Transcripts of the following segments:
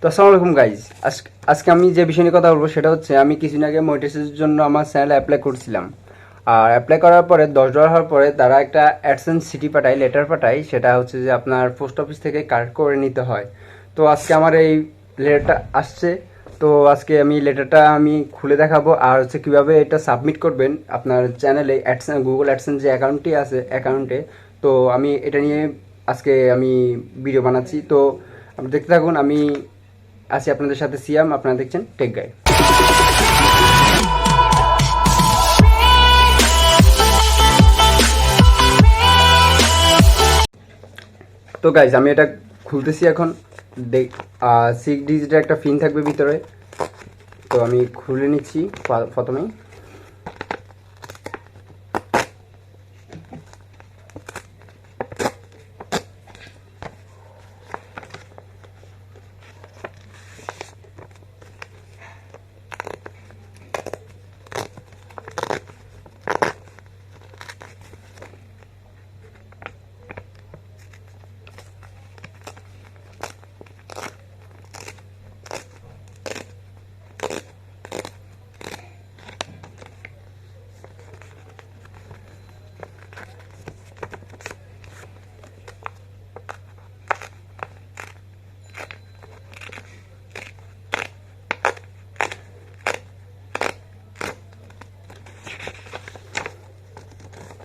তো আসসালামু আলাইকুম গাইজ। আজকে আমি যে বিষয় নিয়ে কথা বলবো সেটা হচ্ছে, আমি কিছুদিন আগে মনিটাইজেশনের জন্য আমার চ্যানেলে অ্যাপ্লাই করছিলাম। আর অ্যাপ্লাই করার পরে $10 হওয়ার পরে তারা একটা অ্যাডসেন্স সিটি পাঠায়, লেটার পাঠায়। সেটা হচ্ছে যে আপনার পোস্ট অফিস থেকে কালেক্ট করে নিতে হয়। তো আজকে আমার এই লেটারটা আসছে। তো আজকে আমি লেটারটা আমি খুলে দেখাবো, আর হচ্ছে কীভাবে এটা সাবমিট করবেন আপনার চ্যানেলে গুগল অ্যাডসেন্স যে অ্যাকাউন্টটি আছে অ্যাকাউন্টে। তো আমি এটা নিয়ে আজকে আমি ভিডিও বানাচ্ছি। তো আপনি দেখতে থাকুন। আমি আছি আপনাদের সাথে সিয়াম, আপনারা দেখছেন টেক গাই। তো গাইজ আমি এটা খুলতেছি এখন। দেখ, 6 ডিজিটের একটা পিন থাকবে ভিতরে। তো আমি খুলে নিচ্ছি প্রথমেই।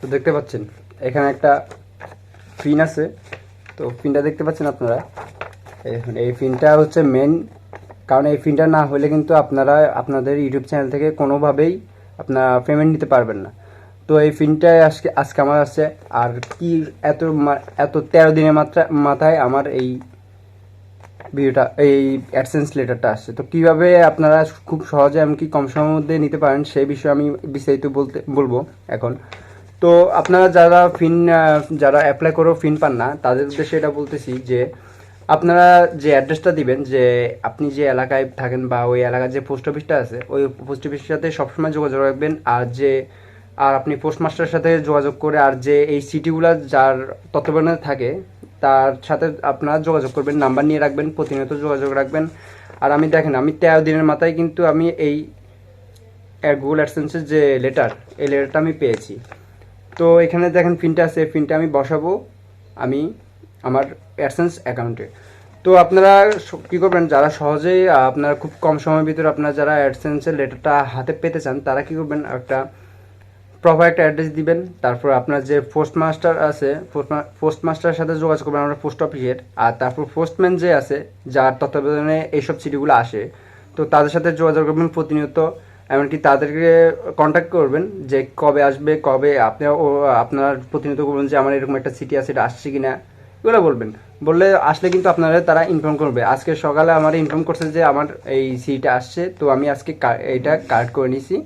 তো দেখতে পাচ্ছেন এখানে একটা পিন আছে। তো পিনটা দেখতে পাচ্ছেন আপনারা। এই পিনটা হচ্ছে মেন, কারণ এই পিনটা না হলে কিন্তু আপনারা আপনাদের ইউটিউব চ্যানেল থেকে কোনোভাবেই আপনারা পেমেন্ট নিতে পারবেন না। তো এই পিনটা আজকে আমার আছে। আর কি এত 13 দিনের মাথায় আমার এই ভিডিওটা, এই অ্যাডসেন্স লেটারটা আসছে। তো কীভাবে আপনারা খুব সহজে এমনকি কম সময়ের মধ্যে নিতে পারেন সেই বিষয়ে আমি বিস্তারিত বলবো এখন। তো আপনারা যারা অ্যাপ্লাই করেও ফিন পান না, তাদের উদ্দেশ্যে এটা বলতেছি যে আপনারা যে অ্যাড্রেসটা দিবেন, যে আপনি যে এলাকায় থাকেন বা ওই এলাকার যে পোস্ট অফিসটা আছে ওই পোস্ট অফিসের সাথে সবসময় যোগাযোগ রাখবেন। আর আপনি পোস্টমাস্টারের সাথে যোগাযোগ করে, আর যে এই সিটিগুলো যার তত্ত্বাবধানে থাকে তার সাথে আপনারা যোগাযোগ করবেন, নাম্বার নিয়ে রাখবেন, প্রতিনিয়ত যোগাযোগ রাখবেন। আর আমি দেখেন, আমি 13 দিনের মাথায় কিন্তু আমি এই গুগল অ্যাডসেন্সের যে লেটার, এই লেটারটা আমি পেয়েছি। তো এখানে দেখেন পিনটা আছে, পিনটা আমি বসাবো আমি আমার অ্যাডসেন্স অ্যাকাউন্টে। তো আপনারা কী করবেন, যারা সহজেই আপনারা খুব কম সময়ের ভিতরে আপনারা যারা অ্যাডসেন্সের লেটারটা হাতে পেতে চান, তারা কী করবেন, একটা প্রপার একটা অ্যাড্রেস দিবেন। তারপর আপনার যে পোস্টমাস্টার আছে, পোস্টমাস্টারের সাথে যোগাযোগ করবেন আমরা পোস্ট অফিসের। আর তারপর পোস্টম্যান যে আছে, যার তত্ত্বাবধানে এইসব চিঠিগুলো আসে, তো তাদের সাথে যোগাযোগ করবেন প্রতিনিয়ত। এমনকি তাদেরকে কন্ট্যাক্ট করবেন যে কবে আসবে, কবে আপনার প্রতিনিয়ত বলবেন যে আমার এরকম একটা চিঠি আছে, এটা আসছে কিনা, এগুলো বলবেন। বললে আসলে কিন্তু আপনারা তারা ইনফর্ম করবে। আজকে সকালে আমার ইনফর্ম করছে যে আমার এই সিটা আসছে, তো আমি আজকে এইটা কালেক্ট করে নিয়েছি।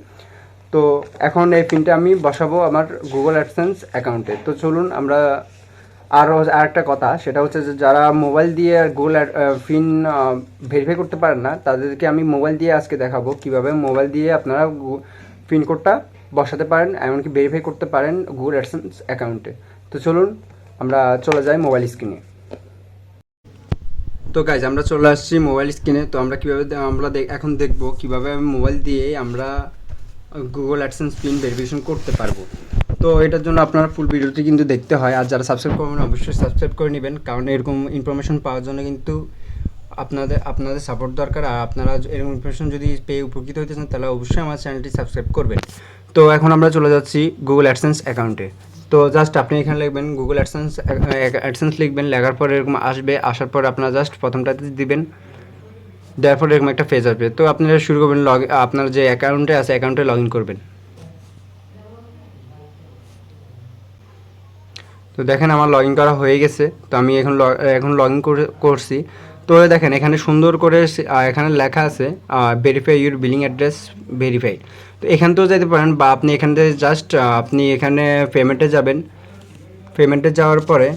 তো এখন এই পিনটা আমি বসাবো আমার গুগল অ্যাডসেন্স অ্যাকাউন্টে। তো চলুন আমরা আরেকটা কথা, সেটা হচ্ছে যে যারা মোবাইল দিয়ে গুগল পিন ভেরিফাই করতে পারেন না, তাদেরকে আমি মোবাইল দিয়ে আজকে দেখাবো কিভাবে মোবাইল দিয়ে আপনারা পিন কোডটা বসাতে পারেন, এমনকি ভেরিফাই করতে পারেন গুগল অ্যাডসেন্স অ্যাকাউন্টে। তো চলুন আমরা চলে যাই মোবাইল স্ক্রিনে। তো গাইজ আমরা চলে আসছি মোবাইল স্ক্রিনে। তো আমরা কীভাবে এখন দেখবো কীভাবে মোবাইল দিয়ে আমরা গুগল অ্যাডসেন্স পিন ভেরিফিকেশন করতে পারবো। তো এটার জন্য আপনার ফুল ভিডিওটি কিন্তু দেখতে হয়। আর যারা সাবস্ক্রাইব করবেন অবশ্যই সাবস্ক্রাইব করে নেবেন, কারণ এরকম ইনফরমেশন পাওয়ার জন্য কিন্তু আপনাদের সাপোর্ট দরকার। আর আপনারা এরকম ইনফরমেশন যদি পেয়ে উপকৃত হতে চান, তাহলে অবশ্যই আমার চ্যানেলটি সাবস্ক্রাইব করবেন। তো এখন আমরা চলে যাচ্ছি গুগল অ্যাডসেন্স অ্যাকাউন্টে। তো জাস্ট আপনি এখানে লিখবেন গুগল অ্যাডসেন্স লিখবেন, লেখার পরে এরকম আসবে। আসার পর আপনারা জাস্ট প্রথমটাতে দিবেন, দেওয়ার পরে এরকম একটা পেজ আসবে। তো আপনারা শুরু করবেন আপনার যে অ্যাকাউন্টে আছে অ্যাকাউন্টে লগ ইন করবেন। তো দেখেন আমার লগ ইন করা হয়ে গেছে। তো আমি এখন লগ ইন করছি। তো দেখেন এখানে সুন্দর করে এখানে লেখা আছে verify your billing address verify. তো এখান থেকেও যেতে পারেন, বা আপনি এখান থেকে জাস্ট আপনি এখানে পেমেন্টে যাবেন। পেমেন্টে যাওয়ার পরে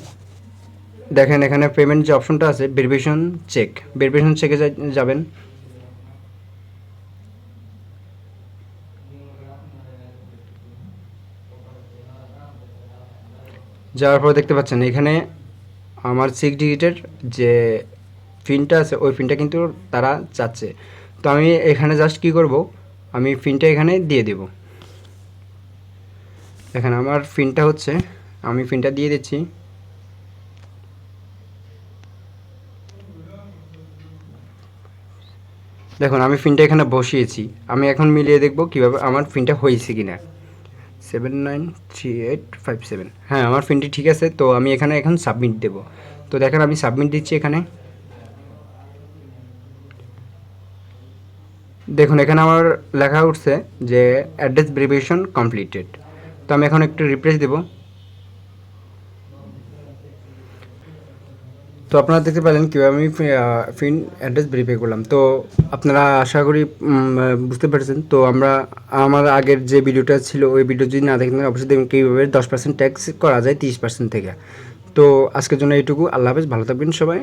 দেখেন এখানে পেমেন্ট যে অপশনটা আছে ভেরিফিকেশন চেকে যাবেন। যাওয়ার পরে দেখতে পাচ্ছেন এখানে আমার 6 ডিজিটের যে ফিনটা আছে ওই ফিনটা কিন্তু তারা চাচ্ছে। তো আমি এখানে জাস্ট কী করব, আমি ফিনটা এখানে দিয়ে দেব। এখানে আমার ফিনটা হচ্ছে, আমি ফিনটা দিয়ে দিচ্ছি। দেখুন আমি ফিনটা এখানে বসিয়েছি, আমি এখন মিলিয়ে দেখব কীভাবে আমার ফিনটা হয়েছে কি না। 793857, হ্যাঁ আমার ফিনটি ঠিক আছে। তো আমি এখানে এখন সাবমিট দেব। তো দেখেন আমি সাবমিট দিচ্ছি এখানে। দেখুন এখানে আমার লেখা উঠছে যে অ্যাড্রেস ভেরিফিকেশন কমপ্লিটেড। তো আমি এখন একটু রিফ্রেশ দেব। তো আপনারা দেখতে পেলেন কীভাবে আমি ফিন অ্যাড্রেস ভেরিফাই করলাম। তো আপনারা আশা করি বুঝতে পেরেছেন। তো আমার আগের যে ভিডিওটা ছিল ওই ভিডিও যদি না দেখেন অবশ্যই দেখবেন কীভাবে 10% ট্যাক্স করা যায় 30% থেকে। তো আজকের জন্য এইটুকু। আল্লাহ হাফেজ, ভালো থাকবেন সবাই।